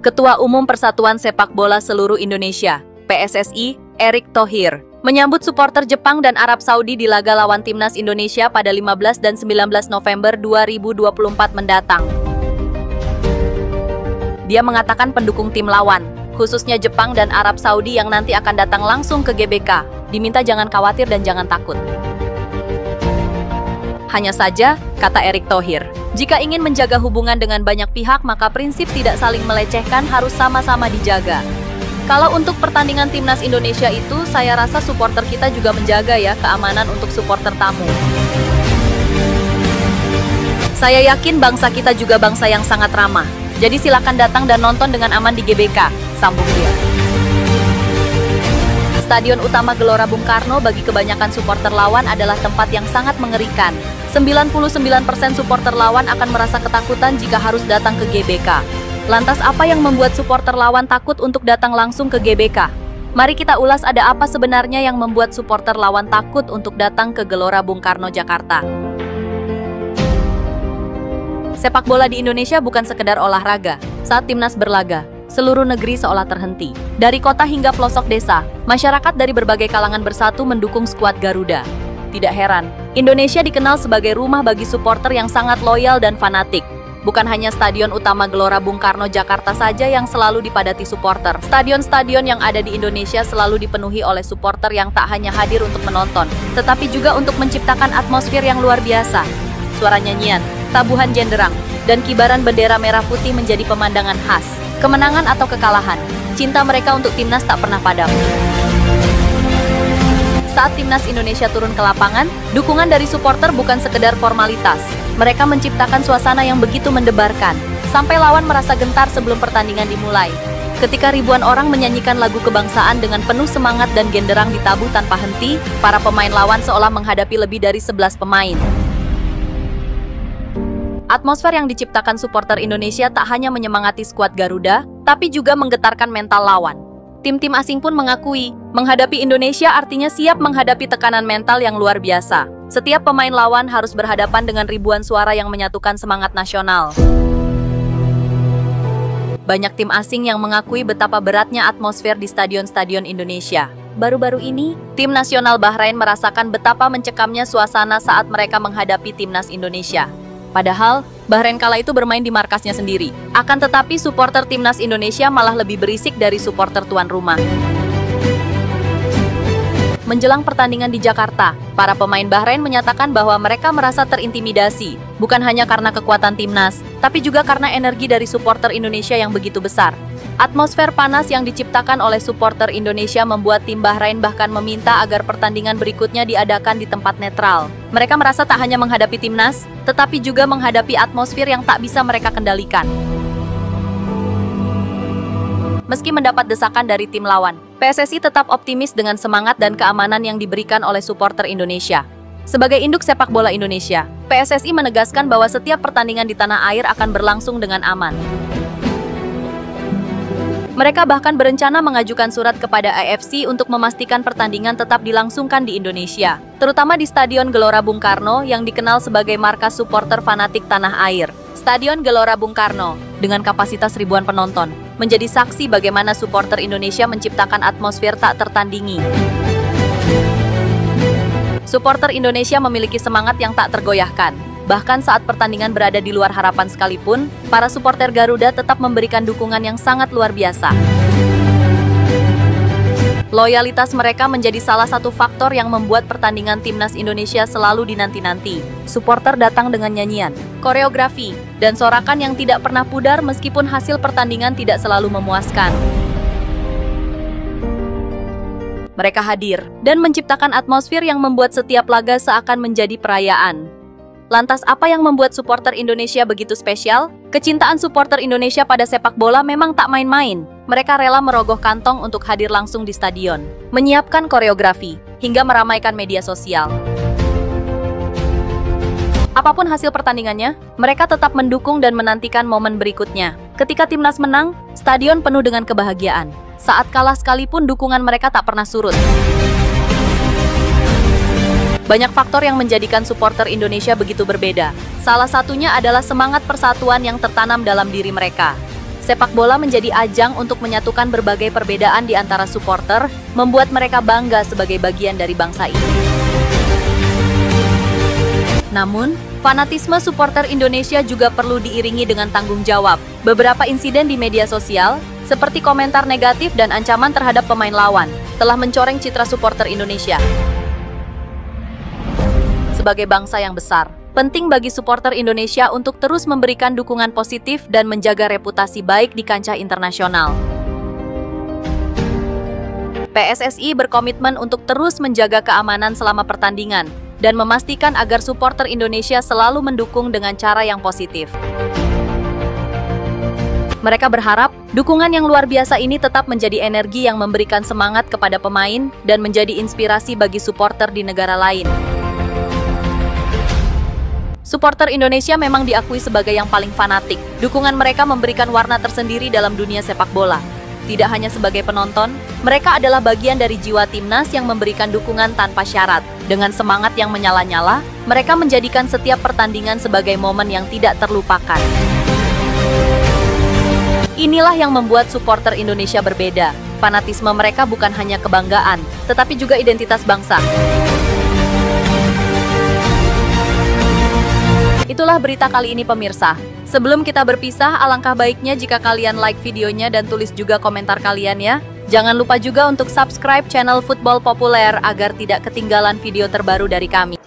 Ketua Umum Persatuan Sepak Bola Seluruh Indonesia, PSSI, Erick Thohir, menyambut supporter Jepang dan Arab Saudi di laga lawan Timnas Indonesia pada 15 dan 19 November 2024 mendatang. Dia mengatakan pendukung tim lawan, khususnya Jepang dan Arab Saudi yang nanti akan datang langsung ke GBK, diminta jangan khawatir dan jangan takut. Hanya saja, kata Erick Thohir, jika ingin menjaga hubungan dengan banyak pihak maka prinsip tidak saling melecehkan harus sama-sama dijaga. Kalau untuk pertandingan Timnas Indonesia itu, saya rasa supporter kita juga menjaga ya keamanan untuk supporter tamu. Saya yakin bangsa kita juga bangsa yang sangat ramah. Jadi silakan datang dan nonton dengan aman di GBK, sambung dia. Stadion utama Gelora Bung Karno bagi kebanyakan supporter lawan adalah tempat yang sangat mengerikan. 99% supporter lawan akan merasa ketakutan jika harus datang ke GBK. Lantas apa yang membuat supporter lawan takut untuk datang langsung ke GBK? Mari kita ulas ada apa sebenarnya yang membuat supporter lawan takut untuk datang ke Gelora Bung Karno, Jakarta. Sepak bola di Indonesia bukan sekedar olahraga. Saat timnas berlaga, seluruh negeri seolah terhenti. Dari kota hingga pelosok desa, masyarakat dari berbagai kalangan bersatu mendukung skuad Garuda. Tidak heran, Indonesia dikenal sebagai rumah bagi supporter yang sangat loyal dan fanatik. Bukan hanya stadion utama Gelora Bung Karno Jakarta saja yang selalu dipadati supporter. Stadion-stadion yang ada di Indonesia selalu dipenuhi oleh supporter yang tak hanya hadir untuk menonton, tetapi juga untuk menciptakan atmosfer yang luar biasa. Suara nyanyian, tabuhan genderang, dan kibaran bendera merah putih menjadi pemandangan khas. Kemenangan atau kekalahan, cinta mereka untuk timnas tak pernah padam. Saat timnas Indonesia turun ke lapangan, dukungan dari supporter bukan sekedar formalitas. Mereka menciptakan suasana yang begitu mendebarkan, sampai lawan merasa gentar sebelum pertandingan dimulai. Ketika ribuan orang menyanyikan lagu kebangsaan dengan penuh semangat dan genderang ditabuh tanpa henti, para pemain lawan seolah menghadapi lebih dari 11 pemain. Atmosfer yang diciptakan supporter Indonesia tak hanya menyemangati skuad Garuda, tapi juga menggetarkan mental lawan. Tim-tim asing pun mengakui, menghadapi Indonesia artinya siap menghadapi tekanan mental yang luar biasa. Setiap pemain lawan harus berhadapan dengan ribuan suara yang menyatukan semangat nasional. Banyak tim asing yang mengakui betapa beratnya atmosfer di stadion-stadion Indonesia. Baru-baru ini, tim nasional Bahrain merasakan betapa mencekamnya suasana saat mereka menghadapi timnas Indonesia. Padahal, Bahrain kala itu bermain di markasnya sendiri. Akan tetapi supporter timnas Indonesia malah lebih berisik dari supporter tuan rumah. Menjelang pertandingan di Jakarta, para pemain Bahrain menyatakan bahwa mereka merasa terintimidasi, bukan hanya karena kekuatan timnas, tapi juga karena energi dari supporter Indonesia yang begitu besar. Atmosfer panas yang diciptakan oleh supporter Indonesia membuat tim Bahrain bahkan meminta agar pertandingan berikutnya diadakan di tempat netral. Mereka merasa tak hanya menghadapi timnas, tetapi juga menghadapi atmosfer yang tak bisa mereka kendalikan. Meski mendapat desakan dari tim lawan, PSSI tetap optimis dengan semangat dan keamanan yang diberikan oleh supporter Indonesia. Sebagai induk sepak bola Indonesia, PSSI menegaskan bahwa setiap pertandingan di tanah air akan berlangsung dengan aman. Mereka bahkan berencana mengajukan surat kepada AFC untuk memastikan pertandingan tetap dilangsungkan di Indonesia, terutama di Stadion Gelora Bung Karno yang dikenal sebagai markas supporter fanatik tanah air. Stadion Gelora Bung Karno, dengan kapasitas ribuan penonton, menjadi saksi bagaimana supporter Indonesia menciptakan atmosfer tak tertandingi. Supporter Indonesia memiliki semangat yang tak tergoyahkan. Bahkan saat pertandingan berada di luar harapan sekalipun, para supporter Garuda tetap memberikan dukungan yang sangat luar biasa. Loyalitas mereka menjadi salah satu faktor yang membuat pertandingan timnas Indonesia selalu dinanti-nanti. Supporter datang dengan nyanyian, koreografi, dan sorakan yang tidak pernah pudar meskipun hasil pertandingan tidak selalu memuaskan. Mereka hadir dan menciptakan atmosfer yang membuat setiap laga seakan menjadi perayaan. Lantas apa yang membuat supporter Indonesia begitu spesial? Kecintaan supporter Indonesia pada sepak bola memang tak main-main. Mereka rela merogoh kantong untuk hadir langsung di stadion, menyiapkan koreografi, hingga meramaikan media sosial. Apapun hasil pertandingannya, mereka tetap mendukung dan menantikan momen berikutnya. Ketika timnas menang, stadion penuh dengan kebahagiaan. Saat kalah sekalipun dukungan mereka tak pernah surut. Banyak faktor yang menjadikan supporter Indonesia begitu berbeda. Salah satunya adalah semangat persatuan yang tertanam dalam diri mereka. Sepak bola menjadi ajang untuk menyatukan berbagai perbedaan di antara supporter, membuat mereka bangga sebagai bagian dari bangsa ini. Namun, fanatisme supporter Indonesia juga perlu diiringi dengan tanggung jawab. Beberapa insiden di media sosial, seperti komentar negatif dan ancaman terhadap pemain lawan, telah mencoreng citra supporter Indonesia. Sebagai bangsa yang besar, penting bagi supporter Indonesia untuk terus memberikan dukungan positif dan menjaga reputasi baik di kancah internasional. PSSI berkomitmen untuk terus menjaga keamanan selama pertandingan dan memastikan agar supporter Indonesia selalu mendukung dengan cara yang positif. Mereka berharap dukungan yang luar biasa ini tetap menjadi energi yang memberikan semangat kepada pemain dan menjadi inspirasi bagi supporter di negara lain. Supporter Indonesia memang diakui sebagai yang paling fanatik. Dukungan mereka memberikan warna tersendiri dalam dunia sepak bola. Tidak hanya sebagai penonton, mereka adalah bagian dari jiwa timnas yang memberikan dukungan tanpa syarat. Dengan semangat yang menyala-nyala, mereka menjadikan setiap pertandingan sebagai momen yang tidak terlupakan. Inilah yang membuat supporter Indonesia berbeda. Fanatisme mereka bukan hanya kebanggaan, tetapi juga identitas bangsa. Itulah berita kali ini pemirsa. Sebelum kita berpisah, alangkah baiknya jika kalian like videonya dan tulis juga komentar kalian ya. Jangan lupa juga untuk subscribe channel Football Populer agar tidak ketinggalan video terbaru dari kami.